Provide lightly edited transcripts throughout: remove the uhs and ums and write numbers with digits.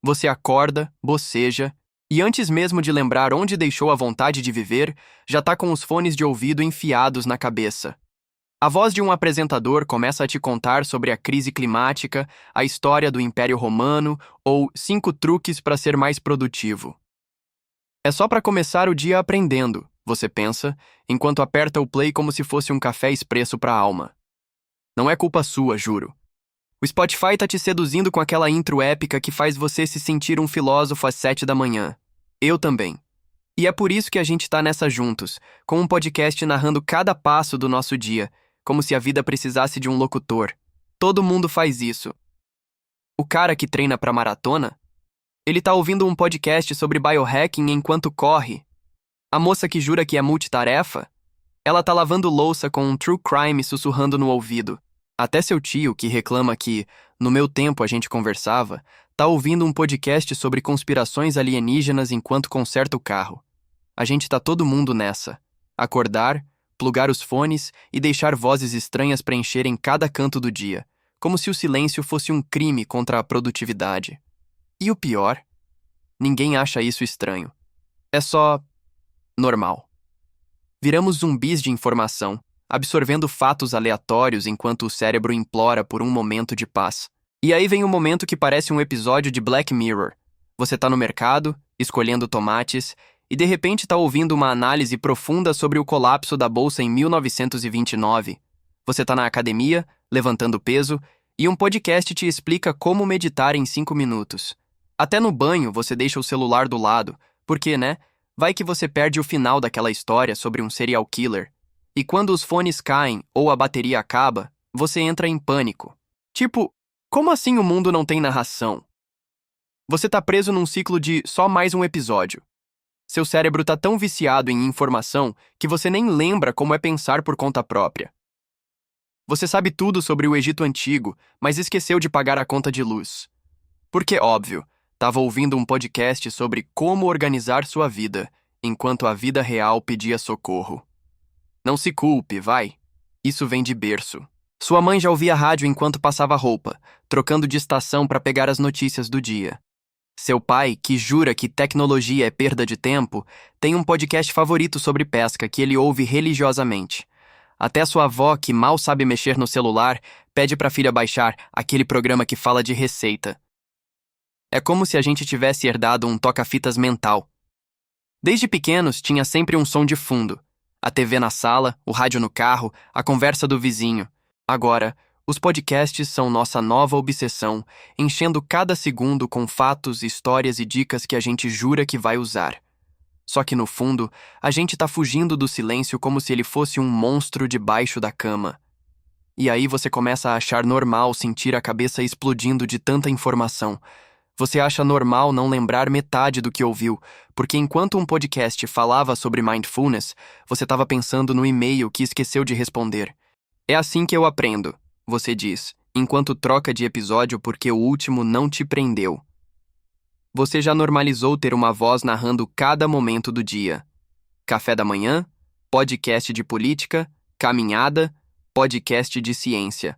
Você acorda, boceja, e antes mesmo de lembrar onde deixou a vontade de viver, já tá com os fones de ouvido enfiados na cabeça. A voz de um apresentador começa a te contar sobre a crise climática, a história do Império Romano ou 5 truques para ser mais produtivo. É só para começar o dia aprendendo, você pensa, enquanto aperta o play como se fosse um café expresso para a alma. Não é culpa sua, juro. O Spotify tá te seduzindo com aquela intro épica que faz você se sentir um filósofo às 7 da manhã. Eu também. E é por isso que a gente tá nessa juntos, com um podcast narrando cada passo do nosso dia, como se a vida precisasse de um locutor. Todo mundo faz isso. O cara que treina pra maratona, ele tá ouvindo um podcast sobre biohacking enquanto corre. A moça que jura que é multitarefa, ela tá lavando louça com um true crime sussurrando no ouvido. Até seu tio, que reclama que, no meu tempo a gente conversava, tá ouvindo um podcast sobre conspirações alienígenas enquanto conserta o carro. A gente tá todo mundo nessa. Acordar, plugar os fones e deixar vozes estranhas preencherem cada canto do dia, como se o silêncio fosse um crime contra a produtividade. E o pior? Ninguém acha isso estranho. É só normal. Viramos zumbis de informação, absorvendo fatos aleatórios enquanto o cérebro implora por um momento de paz. E aí vem um momento que parece um episódio de Black Mirror. Você tá no mercado, escolhendo tomates, e de repente tá ouvindo uma análise profunda sobre o colapso da bolsa em 1929. Você tá na academia, levantando peso, e um podcast te explica como meditar em 5 minutos. Até no banho você deixa o celular do lado, porque, né? Vai que você perde o final daquela história sobre um serial killer. E quando os fones caem ou a bateria acaba, você entra em pânico. Tipo, como assim o mundo não tem narração? Você tá preso num ciclo de só mais um episódio. Seu cérebro tá tão viciado em informação que você nem lembra como é pensar por conta própria. Você sabe tudo sobre o Egito Antigo, mas esqueceu de pagar a conta de luz. Porque, óbvio, tava ouvindo um podcast sobre como organizar sua vida, enquanto a vida real pedia socorro. Não se culpe, vai. Isso vem de berço. Sua mãe já ouvia rádio enquanto passava roupa, trocando de estação para pegar as notícias do dia. Seu pai, que jura que tecnologia é perda de tempo, tem um podcast favorito sobre pesca que ele ouve religiosamente. Até sua avó, que mal sabe mexer no celular, pede para a filha baixar aquele programa que fala de receita. É como se a gente tivesse herdado um toca-fitas mental. Desde pequenos, tinha sempre um som de fundo. A TV na sala, o rádio no carro, a conversa do vizinho. Agora, os podcasts são nossa nova obsessão, enchendo cada segundo com fatos, histórias e dicas que a gente jura que vai usar. Só que no fundo, a gente tá fugindo do silêncio como se ele fosse um monstro debaixo da cama. E aí você começa a achar normal sentir a cabeça explodindo de tanta informação. Você acha normal não lembrar metade do que ouviu, porque enquanto um podcast falava sobre mindfulness, você estava pensando no e-mail que esqueceu de responder. É assim que eu aprendo, você diz, enquanto troca de episódio porque o último não te prendeu. Você já normalizou ter uma voz narrando cada momento do dia. Café da manhã, podcast de política, caminhada, podcast de ciência.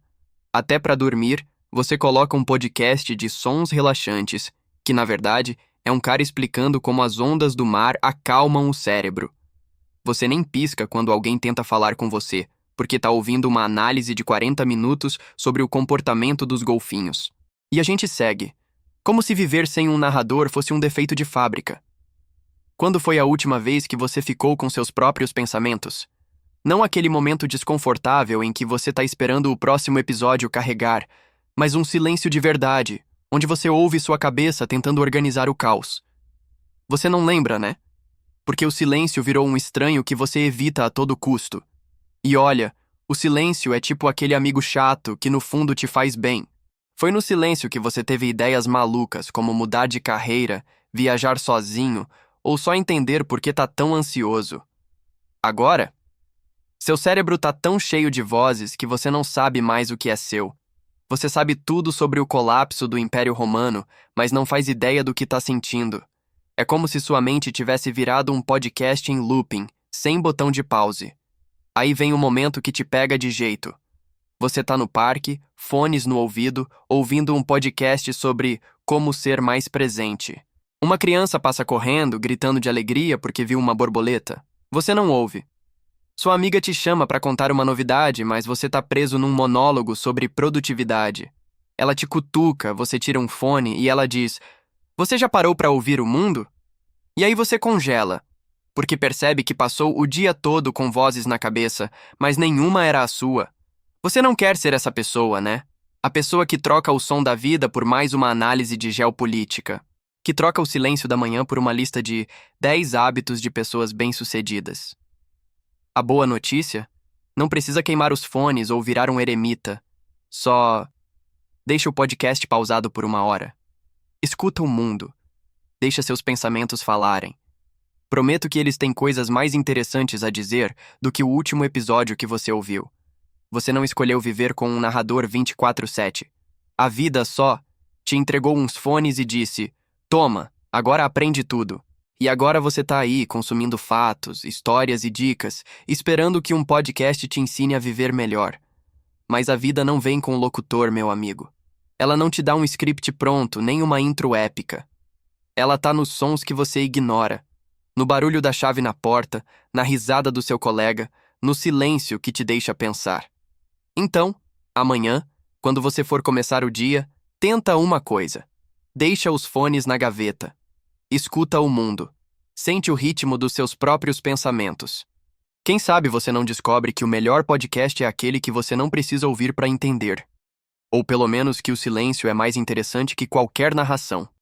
Até para dormir, você coloca um podcast de sons relaxantes, que na verdade é um cara explicando como as ondas do mar acalmam o cérebro. Você nem pisca quando alguém tenta falar com você, porque tá ouvindo uma análise de 40 minutos sobre o comportamento dos golfinhos. E a gente segue, como se viver sem um narrador fosse um defeito de fábrica. Quando foi a última vez que você ficou com seus próprios pensamentos? Não aquele momento desconfortável em que você tá esperando o próximo episódio carregar, mas um silêncio de verdade, onde você ouve sua cabeça tentando organizar o caos. Você não lembra, né? Porque o silêncio virou um estranho que você evita a todo custo. E olha, o silêncio é tipo aquele amigo chato que no fundo te faz bem. Foi no silêncio que você teve ideias malucas como mudar de carreira, viajar sozinho ou só entender por que tá tão ansioso. Agora, seu cérebro tá tão cheio de vozes que você não sabe mais o que é seu. Você sabe tudo sobre o colapso do Império Romano, mas não faz ideia do que tá sentindo. É como se sua mente tivesse virado um podcast em looping, sem botão de pause. Aí vem o momento que te pega de jeito. Você tá no parque, fones no ouvido, ouvindo um podcast sobre Como ser mais presente. Uma criança passa correndo, gritando de alegria porque viu uma borboleta. Você não ouve. Sua amiga te chama para contar uma novidade, mas você está preso num monólogo sobre produtividade. Ela te cutuca, você tira um fone e ela diz: "Você já parou para ouvir o mundo?" E aí você congela, porque percebe que passou o dia todo com vozes na cabeça, mas nenhuma era a sua. Você não quer ser essa pessoa, né? A pessoa que troca o som da vida por mais uma análise de geopolítica, que troca o silêncio da manhã por uma lista de 10 hábitos de pessoas bem-sucedidas. A boa notícia? Não precisa queimar os fones ou virar um eremita. Só deixa o podcast pausado por uma hora. Escuta o mundo. Deixa seus pensamentos falarem. Prometo que eles têm coisas mais interessantes a dizer do que o último episódio que você ouviu. Você não escolheu viver com um narrador 24/7. A vida só te entregou uns fones e disse: "Toma, agora aprende tudo." E agora você tá aí, consumindo fatos, histórias e dicas, esperando que um podcast te ensine a viver melhor. Mas a vida não vem com locutor, meu amigo. Ela não te dá um script pronto, nem uma intro épica. Ela tá nos sons que você ignora, no barulho da chave na porta, na risada do seu colega, no silêncio que te deixa pensar. Então, amanhã, quando você for começar o dia, tenta uma coisa. Deixa os fones na gaveta. Escuta o mundo. Sente o ritmo dos seus próprios pensamentos. Quem sabe você não descobre que o melhor podcast é aquele que você não precisa ouvir para entender. Ou pelo menos que o silêncio é mais interessante que qualquer narração.